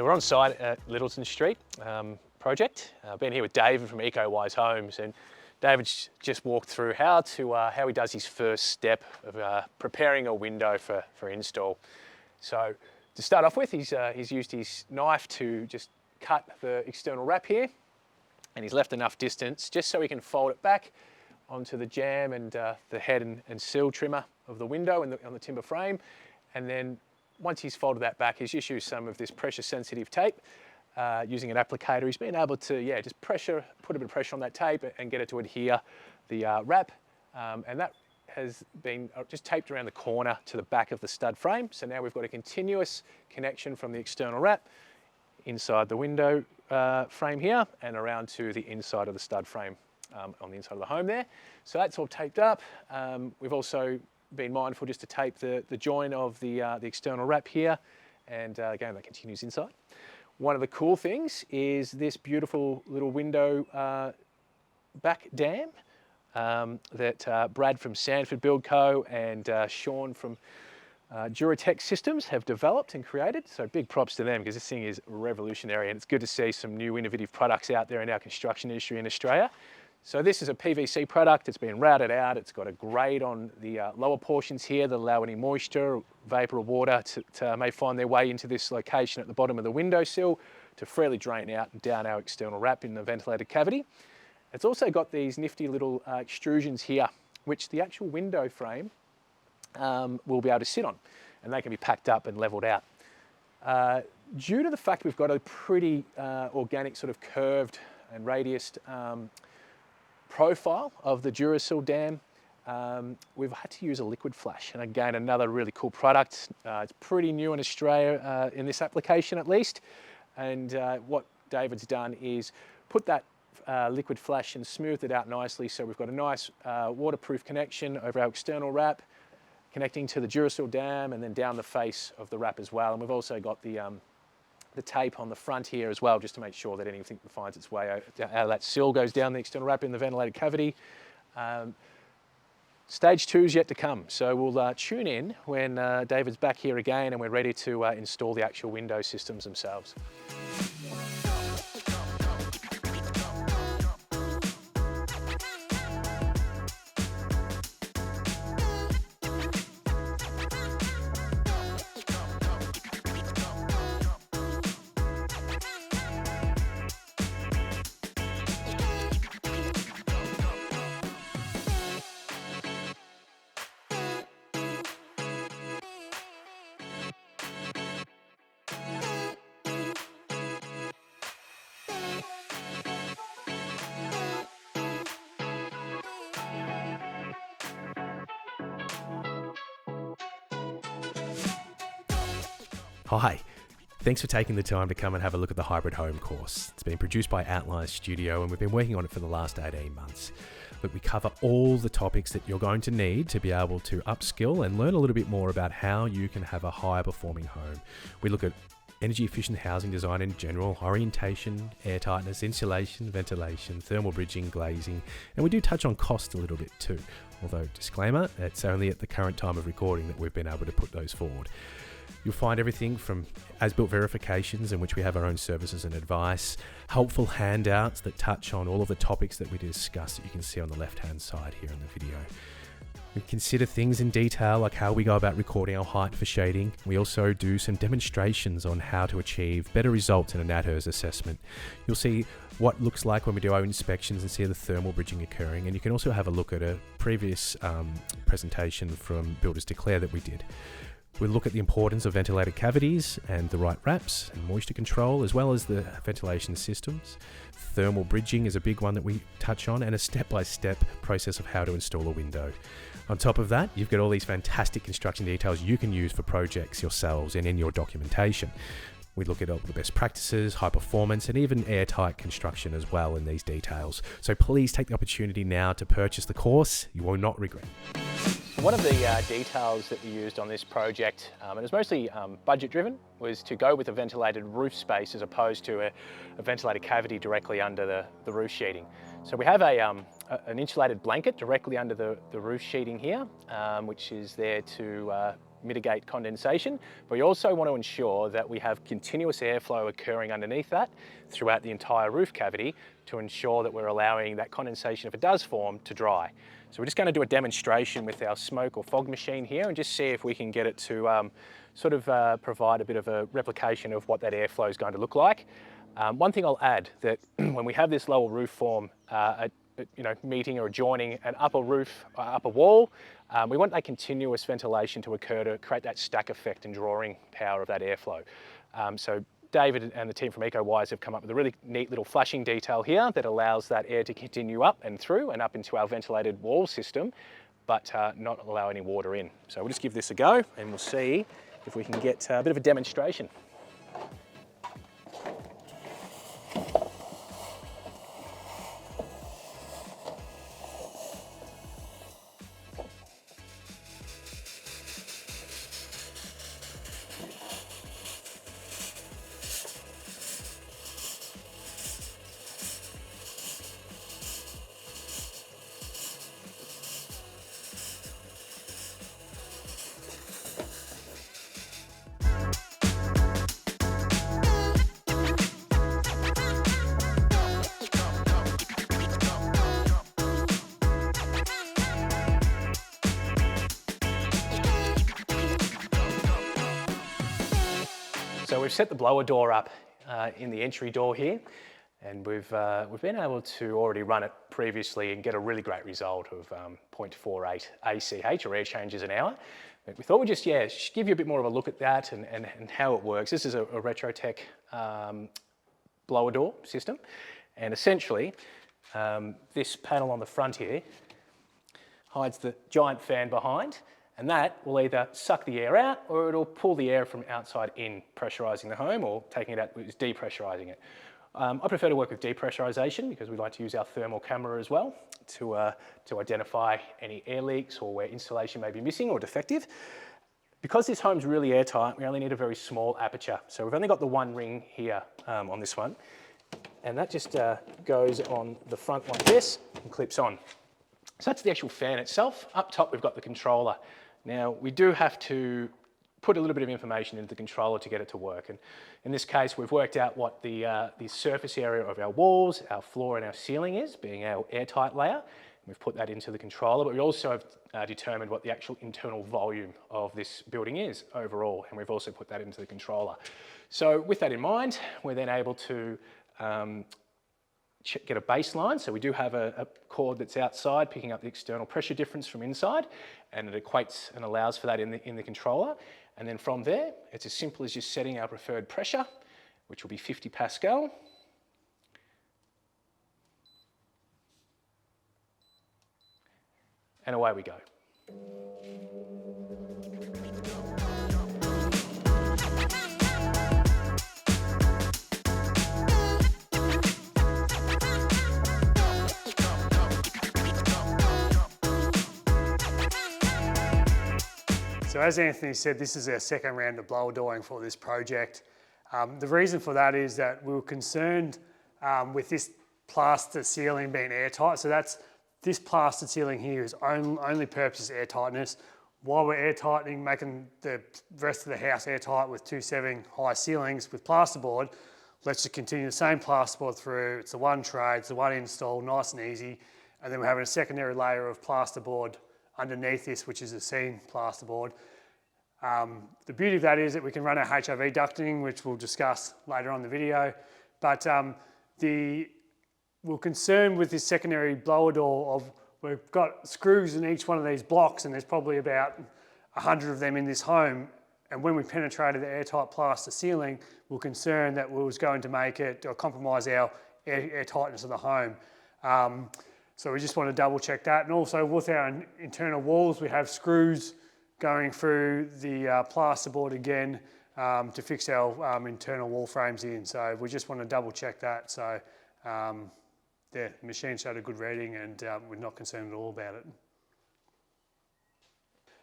So we're on site at Littleton Street project. I've been here with David from EcoWise Homes, and David's just walked through how he does his first step of preparing a window for install. So to start off with, he's used his knife to just cut the external wrap here, and he's left enough distance just so he can fold it back onto the jamb and the head and sill trimmer of the window on the timber frame. And then once he's folded that back, he's just used some of this pressure sensitive tape. Using an applicator, he's been able to just put a bit of pressure on that tape and get it to adhere the wrap. And that has been just taped around the corner to the back of the stud frame. So now we've got a continuous connection from the external wrap inside the window frame here and around to the inside of the stud frame on the inside of the home there. So that's all taped up. We've also been mindful just to tape the join of the external wrap here, and again that continues inside. One of the cool things is this beautiful little window back dam that Brad from Sanford Build Co and Sean from Duratech Systems have developed and created. So big props to them, because this thing is revolutionary, and it's good to see some new innovative products out there in our construction industry in Australia. So this is a PVC product. It's been routed out. It's got a grade on the lower portions here that allow any moisture, vapor or water to may find their way into this location at the bottom of the windowsill to freely drain out and down our external wrap in the ventilated cavity. It's also got these nifty little extrusions here, which the actual window frame will be able to sit on, and they can be packed up and leveled out. Due to the fact we've got a pretty organic sort of curved and radiused profile of the Duracell dam, we've had to use a liquid flash, and again another really cool product. It's pretty new in Australia in this application at least, and what David's done is put that liquid flash and smoothed it out nicely, so we've got a nice waterproof connection over our external wrap connecting to the Duracell dam and then down the face of the wrap as well. And we've also got the tape on the front here as well, just to make sure that anything that finds its way out of that sill goes down the external wrap in the ventilated cavity. Stage 2 is yet to come, so we'll tune in when David's back here again and we're ready to install the actual window systems themselves. Hi, thanks for taking the time to come and have a look at the Hybrid Home course. It's been produced by Outline Studio and we've been working on it for the last 18 months. Look, we cover all the topics that you're going to need to be able to upskill and learn a little bit more about how you can have a higher performing home. We look at energy efficient housing design in general, orientation, air tightness, insulation, ventilation, thermal bridging, glazing, and we do touch on cost a little bit too. Although, disclaimer, it's only at the current time of recording that we've been able to put those forward. You'll find everything from as-built verifications, in which we have our own services and advice, helpful handouts that touch on all of the topics that we discuss that you can see on the left-hand side here in the video. We consider things in detail, like how we go about recording our height for shading. We also do some demonstrations on how to achieve better results in a NatHERS assessment. You'll see what it looks like when we do our inspections and see the thermal bridging occurring, and you can also have a look at a previous presentation from Builders Declare that we did. We'll look at the importance of ventilated cavities and the right wraps and moisture control, as well as the ventilation systems. Thermal bridging is a big one that we touch on, and a step-by-step process of how to install a window. On top of that, you've got all these fantastic construction details you can use for projects yourselves and in your documentation. We look at all the best practices, high performance, and even airtight construction as well in these details. So please take the opportunity now to purchase the course. You will not regret. One of the details that we used on this project, and it was mostly budget driven, was to go with a ventilated roof space as opposed to a ventilated cavity directly under the roof sheeting. So we have an insulated blanket directly under the roof sheeting here, which is there to mitigate condensation, but we also want to ensure that we have continuous airflow occurring underneath that throughout the entire roof cavity to ensure that we're allowing that condensation, if it does form, to dry. So we're just going to do a demonstration with our smoke or fog machine here and just see if we can get it to provide a bit of a replication of what that airflow is going to look like. One thing I'll add, that when we have this lower roof form meeting or joining an upper roof, upper wall, we want that continuous ventilation to occur to create that stack effect and drawing power of that airflow. So David and the team from EcoWise have come up with a really neat little flashing detail here that allows that air to continue up and through and up into our ventilated wall system, but not allow any water in. So we'll just give this a go and we'll see if we can get a bit of a demonstration. So we've set the blower door up in the entry door here, and we've been able to already run it previously and get a really great result of 0.48 ACH or air changes an hour. But we thought we'd just give you a bit more of a look at that and how it works. This is a Retrotech blower door system, and essentially this panel on the front here hides the giant fan behind, and that will either suck the air out or it'll pull the air from outside in, pressurising the home, or taking it out, which is depressurising it. I prefer to work with depressurisation because we like to use our thermal camera as well to identify any air leaks or where insulation may be missing or defective. Because this home's really airtight, we only need a very small aperture. So we've only got the one ring here on this one, and that just goes on the front like this and clips on. So that's the actual fan itself. Up top we've got the controller. Now we do have to put a little bit of information into the controller to get it to work, and in this case we've worked out what the surface area of our walls, our floor and our ceiling is, being our airtight layer. We've put that into the controller, but we also have determined what the actual internal volume of this building is overall, and we've also put that into the controller. So with that in mind, we're then able to get a baseline. So we do have a cord that's outside picking up the external pressure difference from inside, and it equates and allows for that in the controller. And then from there, it's as simple as just setting our preferred pressure, which will be 50 Pascal. And away we go. So as Anthony said, this is our second round of blower dooring for this project. The reason for that is that we were concerned with this plaster ceiling being airtight. So this plastered ceiling here is only purpose is air tightness. While we're air tightening, making the rest of the house airtight with 2.7 high ceilings with plasterboard, let's just continue the same plasterboard through. It's the one tray, it's the one install, nice and easy. And then we're having a secondary layer of plasterboard underneath this, which is a seam plasterboard. The beauty of that is that we can run our HRV ducting, which we'll discuss later on in the video. But we're concerned with this secondary blower door of, we've got screws in each one of these blocks, and there's probably about 100 of them in this home. And when we penetrated the airtight plaster ceiling, we're concerned that we was going to make it or compromise our air tightness of the home. So we just want to double check that. And also with our internal walls, we have screws going through the plasterboard again to fix our internal wall frames in. So we just want to double check that. So the machine showed a good reading, and we're not concerned at all about it.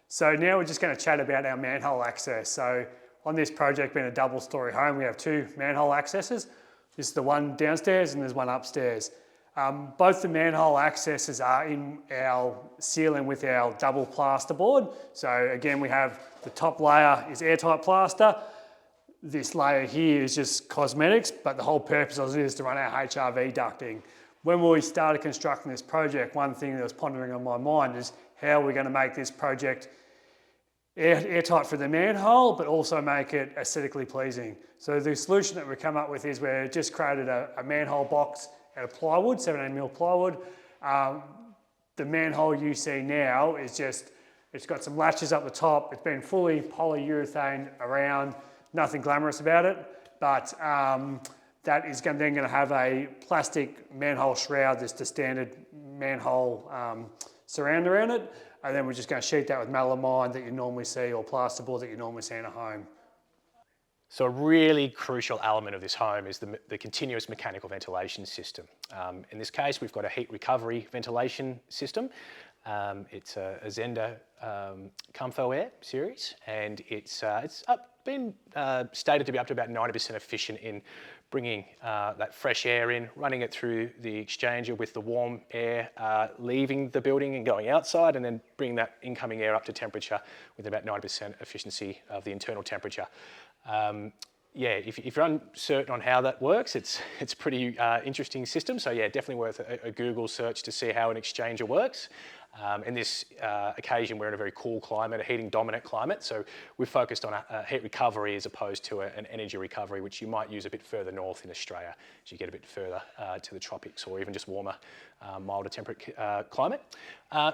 So now we're just going to chat about our manhole access. So on this project, being a double-storey home, we have two manhole accesses. This is the one downstairs and there's one upstairs. Both the manhole accesses are in our ceiling with our double plaster board. So again, we have the top layer is airtight plaster. This layer here is just cosmetics, but the whole purpose of it is to run our HRV ducting. When we started constructing this project, one thing that was pondering on my mind is how are we going to make this project airtight for the manhole, but also make it aesthetically pleasing. So the solution that we come up with is we just created a manhole box out of plywood, 17mm plywood. The manhole you see now is just, it's got some latches up the top. It's been fully polyurethane around, nothing glamorous about it, but that is then going to have a plastic manhole shroud, just a standard manhole surround around it. And then we're just going to sheet that with melamine that you normally see, or plasterboard that you normally see in a home. So a really crucial element of this home is the continuous mechanical ventilation system. In this case, we've got a heat recovery ventilation system. It's a Zenda Comfo Air series, and it's been stated to be up to about 90% efficient in bringing that fresh air in, running it through the exchanger with the warm air leaving the building and going outside, and then bringing that incoming air up to temperature with about 90% efficiency of the internal temperature. Yeah, if you're uncertain on how that works, it's a pretty interesting system. So yeah, definitely worth a Google search to see how an exchanger works. In this occasion, we're in a very cool climate, a heating dominant climate. So we've focused on a heat recovery as opposed to an energy recovery, which you might use a bit further north in Australia as you get a bit further to the tropics, or even just warmer, milder temperate climate.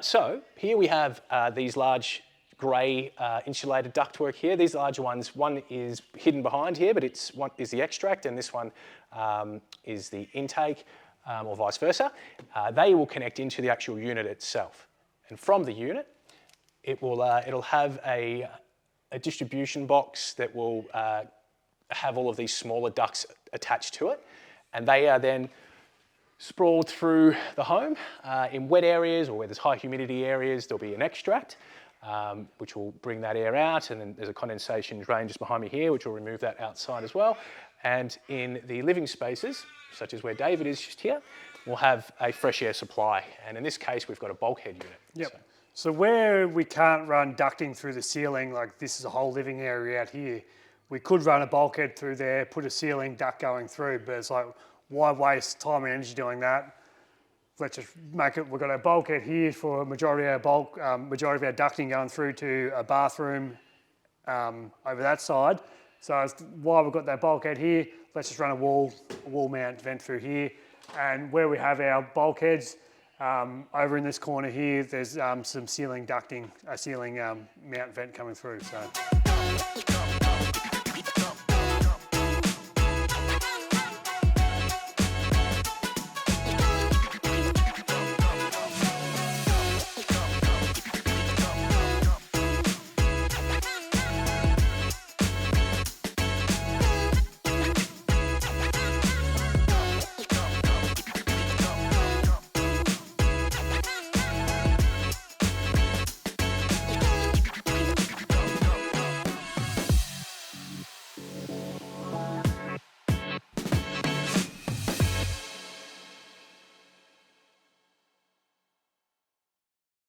So here we have these large grey insulated ductwork here. These larger ones, one is hidden behind here, but one is the extract, and this one is the intake, or vice versa. They will connect into the actual unit itself. And from the unit, it'll have a distribution box that will have all of these smaller ducts attached to it, and they are then sprawled through the home. In wet areas or where there's high humidity areas, there'll be an extract, which will bring that air out, and then there's a condensation drain just behind me here, which will remove that outside as well. And in the living spaces, such as where David is just here, we'll have a fresh air supply. And in this case, we've got a bulkhead unit. Yep. So where we can't run ducting through the ceiling, like this is a whole living area out here, we could run a bulkhead through there, put a ceiling duct going through, but it's like, why waste time and energy doing that? Let's just make it, we've got a bulkhead here for a majority of our ducting going through to a bathroom over that side. So while we've got that bulkhead here, let's just run a wall mount vent through here. And where we have our bulkheads, over in this corner here, there's some ceiling ducting, a ceiling mount vent coming through. So.